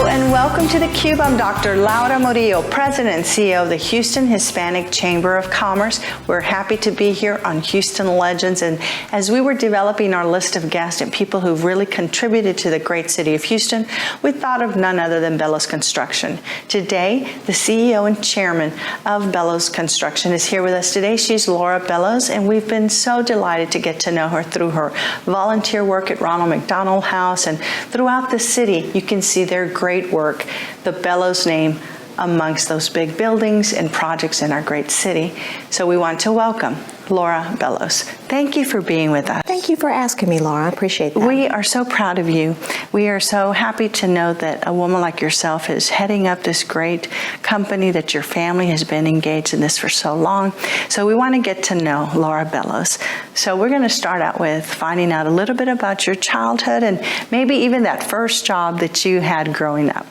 and welcome to theCUBE. I'm Dr. Laura Murillo, President and CEO of the Houston Hispanic Chamber of Commerce. We're happy to be here on Houston Legends, and as we were developing our list of guests and people who've really contributed to the great city of Houston, we thought of none other than Bellows Construction. Today, the CEO and Chairman of Bellows Construction is here with us today. She's Laura Bellows, and we've been so delighted to get to know her through her volunteer work at Ronald McDonald House, and throughout the city, you can see their great work, the Bellows name amongst those big buildings and projects in our great city. So we want to welcome Laura Bellows. Thank you for being with us. Thank you for asking me, Laura. I appreciate that. We are so proud of you. We are so happy to know that a woman like yourself is heading up this great company, that your family has been engaged in this for so long. So we want to get to know Laura Bellows. So we're going to start out with finding out a little bit about your childhood and maybe even that first job that you had growing up.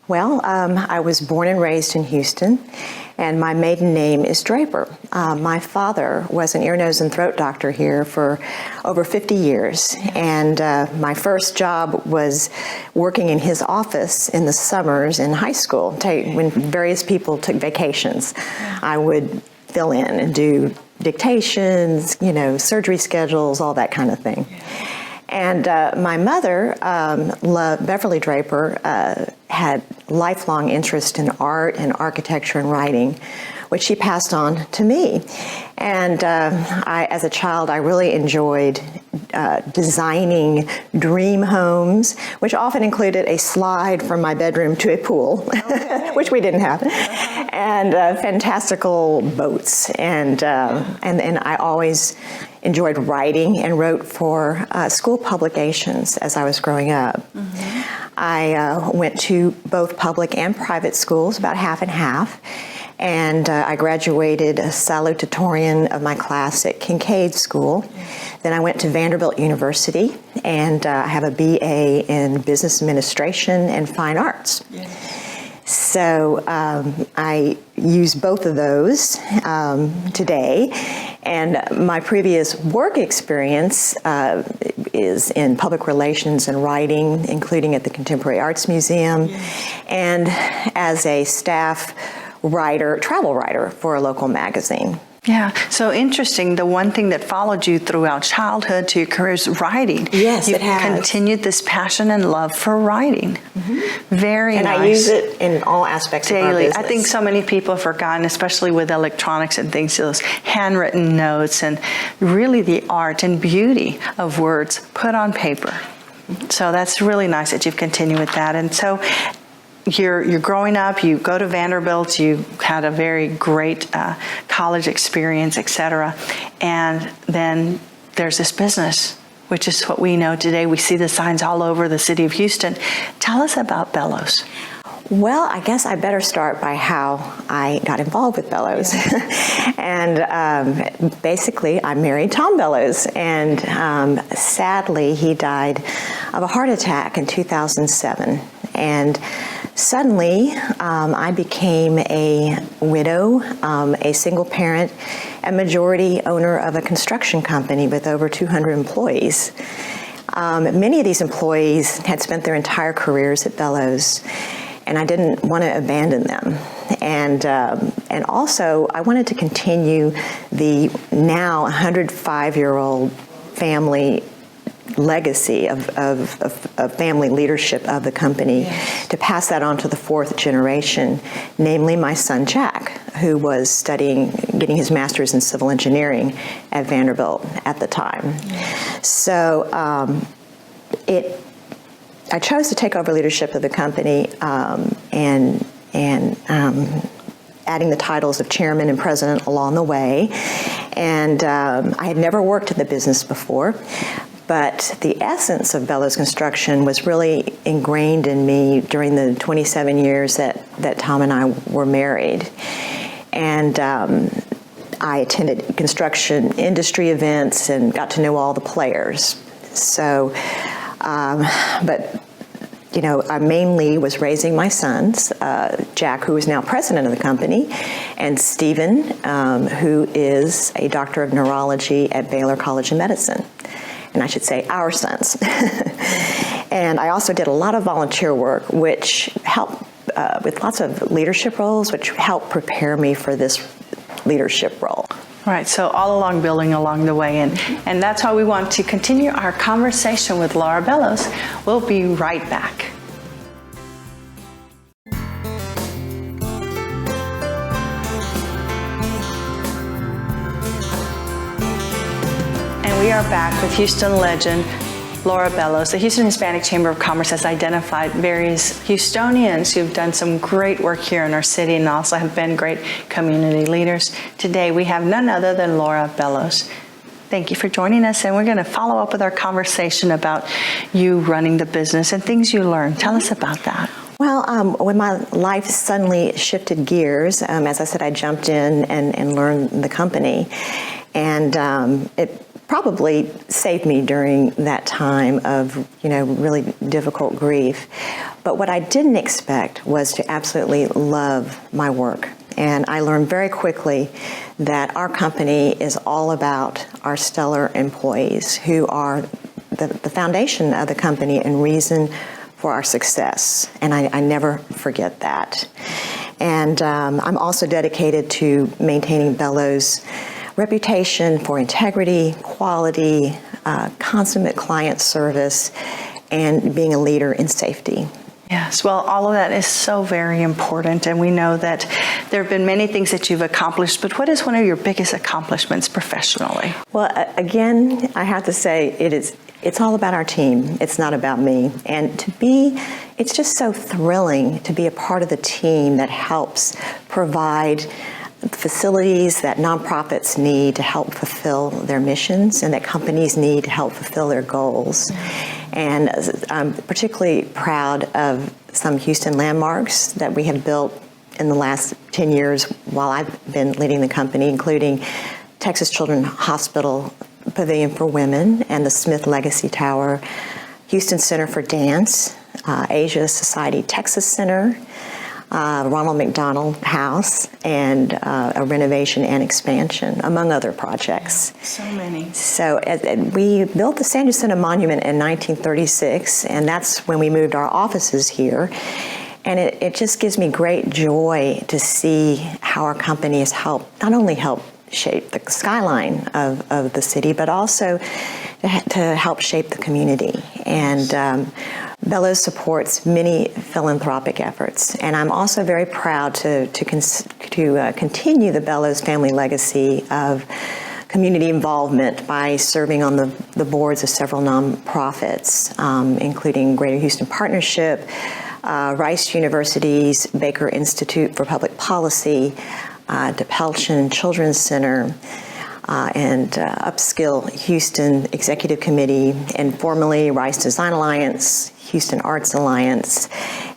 Well, I was born and raised in Houston, and my maiden name is Draper. My father was an ear, nose, and throat doctor here for over 50 years, and my first job was working in his office in the summers in high school when various people took vacations. I would fill in and do dictations, surgery schedules, all that kind of thing. And my mother, Beverly Draper, had lifelong interest in art and architecture and writing, which she passed on to me. And as a child, I really enjoyed designing dream homes, which often included a slide from my bedroom to a pool, which we didn't have, and fantastical boats. And I always enjoyed writing and wrote for school publications as I was growing up. Mm-hmm. I went to both public and private schools, about half and half, and I graduated a salutatorian of my class at Kincaid School. Mm-hmm. Then I went to Vanderbilt University, and I have a BA in Business Administration and Fine Arts. Mm-hmm. So I use both of those today, and my previous work experience is in public relations and writing, including at the Contemporary Arts Museum, and as a staff writer, travel writer for a local magazine. Yeah, so interesting. The one thing that followed you throughout childhood to your career is writing. Yes, You've it has. Continued this passion and love for writing. Mm-hmm. Very and nice. And I use it in all aspects daily. Of our business. I think so many people have forgotten, especially with electronics and things, those handwritten notes and really the art and beauty of words put on paper. Mm-hmm. So that's really nice that you've continued with that. And so you're growing up, you go to Vanderbilt, you had a very great college experience, etc. And then there's this business, which is what we know today. We see the signs all over the city of Houston. Tell us about Bellows. Well, I guess I better start by how I got involved with Bellows. And basically, I married Tom Bellows, and sadly, he died of a heart attack in 2007. And suddenly, I became a widow, a single parent, and majority owner of a construction company with over 200 employees. Many of these employees had spent their entire careers at Bellows, and I didn't want to abandon them. And also, I wanted to continue the now 105-year-old family legacy of family leadership of the company, yes, to pass that on to the fourth generation, namely my son Jack, who was getting his master's in civil engineering at Vanderbilt at the time. Yes. So I chose to take over leadership of the company and adding the titles of chairman and president along the way. And I had never worked in the business before, but the essence of Bellows Construction was really ingrained in me during the 27 years that Tom and I were married. And I attended construction industry events and got to know all the players. So, but I mainly was raising my sons, Jack, who is now president of the company, and Stephen, who is a doctor of neurology at Baylor College of Medicine. And I should say our sons. And I also did a lot of volunteer work, which helped with lots of leadership roles, which helped prepare me for this leadership role. Right, so all along building along the way, and that's how we want to continue our conversation with Laura Bellows. We'll be right back. And we are back with Houston legend Laura Bellows. The Houston Hispanic Chamber of Commerce has identified various Houstonians who've done some great work here in our city and also have been great community leaders. Today we have none other than Laura Bellows. Thank you for joining us, and we're going to follow up with our conversation about you running the business and things you learned. Tell us about that. Well, when my life suddenly shifted gears, as I said, I jumped in and learned the company, and it probably saved me during that time of, really difficult grief. But what I didn't expect was to absolutely love my work. And I learned very quickly that our company is all about our stellar employees, who are the foundation of the company and reason for our success. And I never forget that. And I'm also dedicated to maintaining Bellows' reputation for integrity, quality, consummate client service, and being a leader in safety. Yes, well, all of that is so very important, and we know that there have been many things that you've accomplished, but what is one of your biggest accomplishments professionally? Well, again, I have to say it's all about our team. It's not about me. And it's just so thrilling to be a part of the team that helps provide facilities that nonprofits need to help fulfill their missions and that companies need to help fulfill their goals. And I'm particularly proud of some Houston landmarks that we have built in the last 10 years while I've been leading the company, including Texas Children's Hospital Pavilion for Women and the Smith Legacy Tower, Houston Center for Dance, Asia Society Texas Center, Ronald McDonald House, and a renovation and expansion, among other projects. So many. So we built the San Jacinto Monument in 1936, and that's when we moved our offices here. And it just gives me great joy to see how our company has not only helped shape the skyline of the city, but also to help shape the community. And Bellows supports many philanthropic efforts, and I'm also very proud to continue the Bellows family legacy of community involvement by serving on the boards of several nonprofits, including Greater Houston Partnership, Rice University's Baker Institute for Public Policy, DePelchin Children's Center, and Upskill Houston Executive Committee, and formerly Rice Design Alliance, Houston Arts Alliance,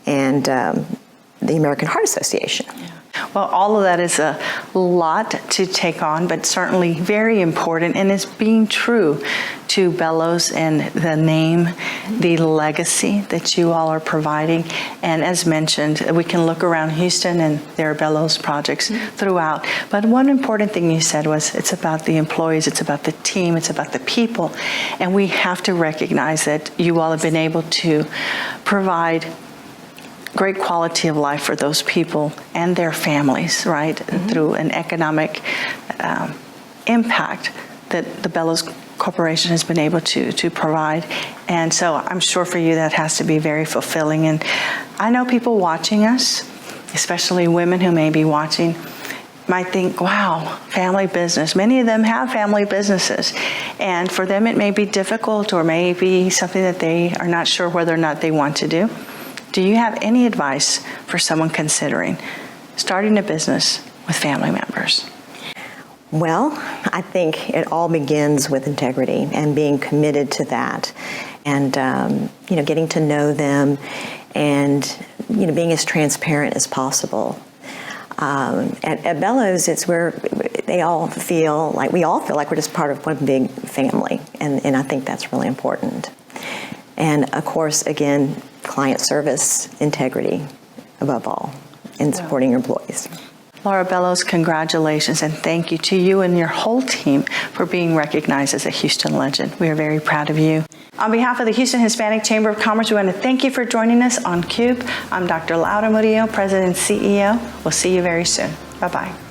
and the American Heart Association. Yeah. Well, all of that is a lot to take on, but certainly very important, and is being true to Bellows and the name, the legacy that you all are providing. And as mentioned, we can look around Houston and there are Bellows projects throughout. But one important thing you said was it's about the employees, it's about the team, it's about the people. And we have to recognize that you all have been able to provide great quality of life for those people and their families, right? Through an economic impact that the Bellows Corporation has been able to provide. And so I'm sure for you that has to be very fulfilling. And I know people watching us, especially women who may be watching, might think, wow, family business. Many of them have family businesses. And for them it may be difficult or may be something that they are not sure whether or not they want to do. Do you have any advice for someone considering starting a business with family members? Well, I think it all begins with integrity and being committed to that, and getting to know them, and being as transparent as possible. At Bellows, it's where we all feel like we're just part of one big family, and I think that's really important. And of course, again, client service, integrity, above all, and supporting your employees. Laura Bellows, congratulations and thank you to you and your whole team for being recognized as a Houston legend. We are very proud of you. On behalf of the Houston Hispanic Chamber of Commerce, we want to thank you for joining us on CUBE. I'm Dr. Laura Murillo, President and CEO. We'll see you very soon. Bye-bye.